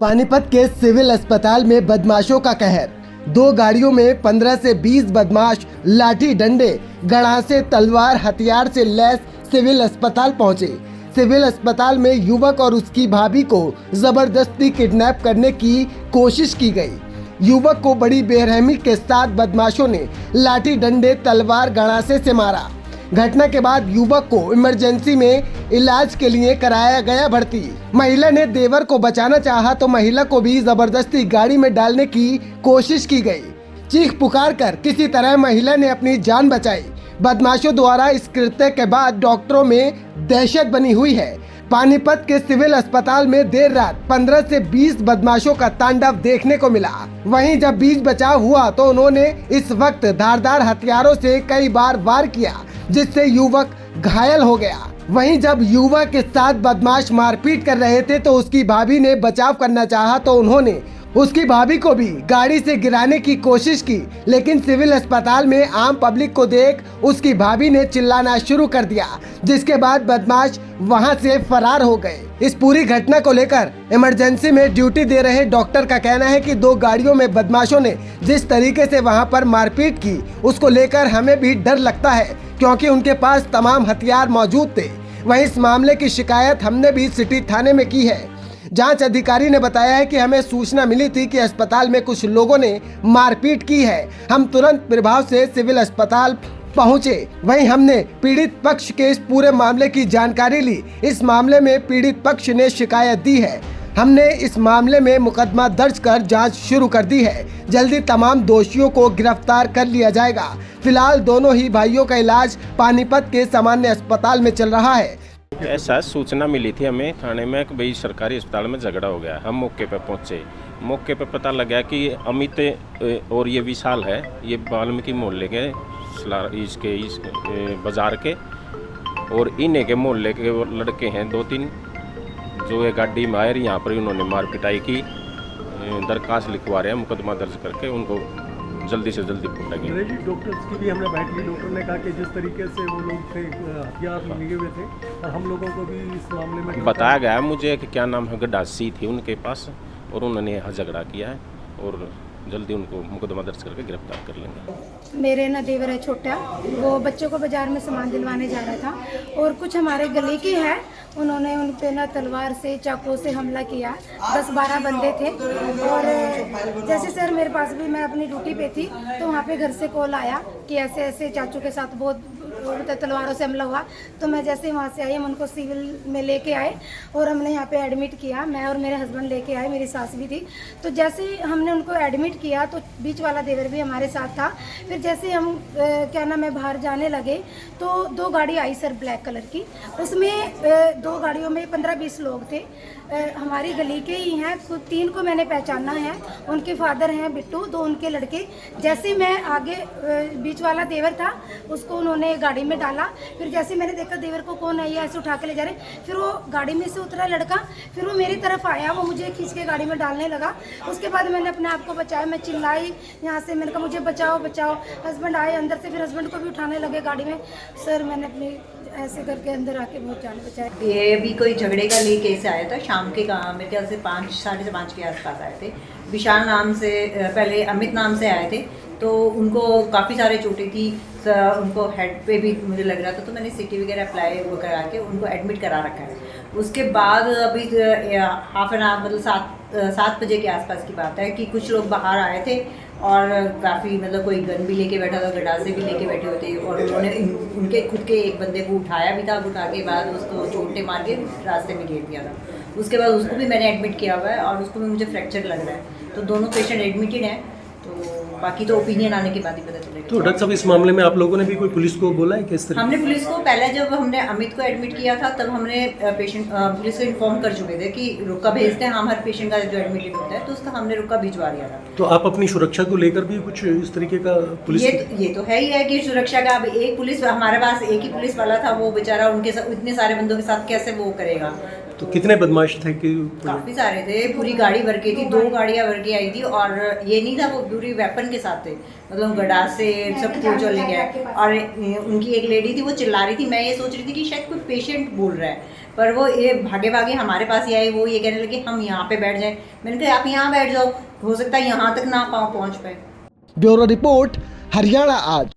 पानीपत के सिविल अस्पताल में बदमाशों का कहर। 2 गाड़ियों में 15 से 20 बदमाश लाठी डंडे गड़ासे तलवार हथियार से लैस सिविल अस्पताल पहुंचे। सिविल अस्पताल में युवक और उसकी भाभी को जबरदस्ती किडनैप करने की कोशिश की गई। युवक को बड़ी बेरहमी के साथ बदमाशों ने लाठी डंडे तलवार गड़ासे से मारा। घटना के बाद युवक को इमरजेंसी में इलाज के लिए कराया गया भर्ती। महिला ने देवर को बचाना चाहा तो महिला को भी जबरदस्ती गाड़ी में डालने की कोशिश की गई। चीख पुकार कर किसी तरह महिला ने अपनी जान बचाई। बदमाशों द्वारा इस कृत्य के बाद डॉक्टरों में दहशत बनी हुई है। पानीपत के सिविल अस्पताल में देर रात 15 से 20 बदमाशों का तांडव देखने को मिला। वहीं जब बीच बचाव हुआ तो उन्होंने इस वक्त धारदार हथियारों से कई बार वार किया, जिससे युवक घायल हो गया। वहीं जब युवक के साथ बदमाश मारपीट कर रहे थे तो उसकी भाभी ने बचाव करना चाहा तो उन्होंने उसकी भाभी को भी गाड़ी से गिराने की कोशिश की, लेकिन सिविल अस्पताल में आम पब्लिक को देख उसकी भाभी ने चिल्लाना शुरू कर दिया, जिसके बाद बदमाश वहां से फरार हो गए। इस पूरी घटना को लेकर इमरजेंसी में ड्यूटी दे रहे डॉक्टर का कहना है कि 2 गाड़ियों में बदमाशों ने जिस तरीके से वहां पर मारपीट की, उसको लेकर हमें भी डर लगता है, क्योंकि उनके पास तमाम हथियार मौजूद थे। वहीं इस मामले की शिकायत हमने भी सिटी थाने में की है। जांच अधिकारी ने बताया है कि हमें सूचना मिली थी कि अस्पताल में कुछ लोगों ने मारपीट की है। हम तुरंत प्रभाव से सिविल अस्पताल पहुंचे। वहीं हमने पीड़ित पक्ष के इस पूरे मामले की जानकारी ली। इस मामले में पीड़ित पक्ष ने शिकायत दी है। हमने इस मामले में मुकदमा दर्ज कर जांच शुरू कर दी है। जल्दी तमाम दोषियों को गिरफ्तार कर लिया जाएगा। फिलहाल दोनों ही भाइयों का इलाज पानीपत के सामान्य अस्पताल में चल रहा है। ऐसा सूचना मिली थी हमें थाने में कि भाई सरकारी अस्पताल में झगड़ा हो गया। हम मौके पर पहुंचे। मौके पर पता लगा कि अमित और ये विशाल है, ये वाल्मीकि मोहल्ले के इसके बाजार के, और इन्हें के मोहल्ले के लड़के हैं 2-3 जो ये गाड़ी में आए। यहाँ पर उन्होंने मार पिटाई की। दरखास्त लिखवा रहे हैं मुकदमा दर्ज करके उनको जल्दी से जल्दी पकड़ेंगे। डॉक्टर्स की भी हमने बैठ ली। डॉक्टर ने कहा कि जिस तरीके से वो लोग थे हथियार लिए हुए थे, और हम लोगों को भी इस मामले में बताया गया मुझे कि क्या नाम है गड्ढासी थी उनके पास, और उन्होंने यहाँ झगड़ा किया है और जल्दी उनको मुकदमा दर्ज करके गिरफ्तार कर लेंगे। मेरे ना देवर है छोटा, वो बच्चों को बाजार में सामान दिलवाने जा रहा था और कुछ हमारे गली के हैं, उन्होंने उन पे ना तलवार से चाकू से हमला किया। 10-12 बंदे थे और जैसे सर मेरे पास भी, मैं अपनी ड्यूटी पे थी तो वहाँ पे घर से कॉल आया कि ऐसे ऐसे चाचू के साथ बहुत तलवारों से हमला हुआ। तो मैं जैसे वहाँ से आई, हम उनको सिविल में लेके आए और हमने यहाँ पे एडमिट किया। मैं और मेरे हस्बैंड लेके आए, मेरी सास भी थी। तो जैसे ही हमने उनको एडमिट किया तो बीच वाला देवर भी हमारे साथ था। फिर जैसे हम क्या नाम है बाहर जाने लगे तो 2 गाड़ी आई सर ब्लैक कलर की। उसमें 2 गाड़ियों में 15-20 लोग थे। हमारी गली के ही हैं। 3 को मैंने पहचाना है, उनके फादर हैं बिट्टू, 2 उनके लड़के। जैसे मैं आगे बीच वाला देवर था उसको उन्होंने गाड़ी में डाला। फिर जैसे मैंने देखा देवर को कौन है ये ऐसे उठा के ले जा रहे, फिर वो गाड़ी में से उतरा लड़का, फिर वो मेरी तरफ आया, वो मुझे खींच के गाड़ी में डालने लगा। उसके बाद मैंने अपने आप को बचाया, मैं चिल्लाई यहाँ से, मैंने कहा मुझे बचाओ बचाओ। हस्बैंड आए अंदर से, फिर हस्बैंड को भी उठाने लगे गाड़ी में। सर मैंने अपनी ऐसे करके अंदर आके बहुत जान बचाई। ये भी कोई झगड़े का लिए केस आया था शाम के, मेरे ख्याल से 5-5:30 के आसपास आए थे। विशाल नाम से, पहले अमित नाम से आए थे, तो उनको काफ़ी सारे चोटें थी, उनको हेड पे भी मुझे लग रहा था। तो मैंने सिटी वगैरह अप्लाई वो करा के उनको एडमिट करा रखा है। उसके बाद अभी हाफ एन आवर मतलब 7 बजे के आसपास की बात है कि कुछ लोग बाहर आए थे और काफ़ी मतलब कोई गन भी लेके बैठा था, गडासे भी लेके बैठे हुए थे, और उन्होंने उनके खुद के एक बंदे को उठाया भी था। उठा के बाद उसको चोटें मार के रास्ते में घेर दिया था। उसके बाद उसको भी मैंने एडमिट किया हुआ है और उसको भी मुझे फ्रैक्चर लग रहा है। तो दोनों पेशेंट एडमिटेड हैं, तो बाकी तो ओपिनियन आने के बाद ही पता चलेगा। तो डॉक्टर साहब इस मामले में आप लोगों ने भी कोई पुलिस को बोला है किस तरह? हमने पुलिस को पहले जब हमने अमित को एडमिट किया था तब हमने पुलिस को इन्फॉर्म कर चुके थे कि रुका भेजते हैं हम, हर पेशेंट का जो एडमिटेड होता है तो उसका हमने रुका भिजवा दिया था। तो आप अपनी सुरक्षा को लेकर भी कुछ इस तरीके का पुलिस ये तो है ही है कि सुरक्षा का, अब एक पुलिस हमारे पास एक ही पुलिस वाला था, वो बेचारा उनके साथ इतने सारे बंदों के साथ कैसे वो करेगा। तो कितने बदमाश थे कि काफ़ी सारे थे, पूरी गाड़ी भर के थी, 2 गाड़ियाँ भर के आई थी। और ये नहीं था वो पूरी वेपन के साथ थे, मतलब गडासे सब कुछ ले गए। और उनकी एक लेडी थी, वो चिल्ला रही थी, मैं ये सोच रही थी कि शायद कोई पेशेंट बोल रहा है, पर वो ये भागे भागे हमारे पास ही आए। वो ये कहने लगे हम यहाँ पे बैठ जाएं। मैंने कहा आप यहाँ बैठ जाओ, हो सकता है यहाँ तक ना पहुँच पाए। ब्यूरो रिपोर्ट, हरियाणा आज।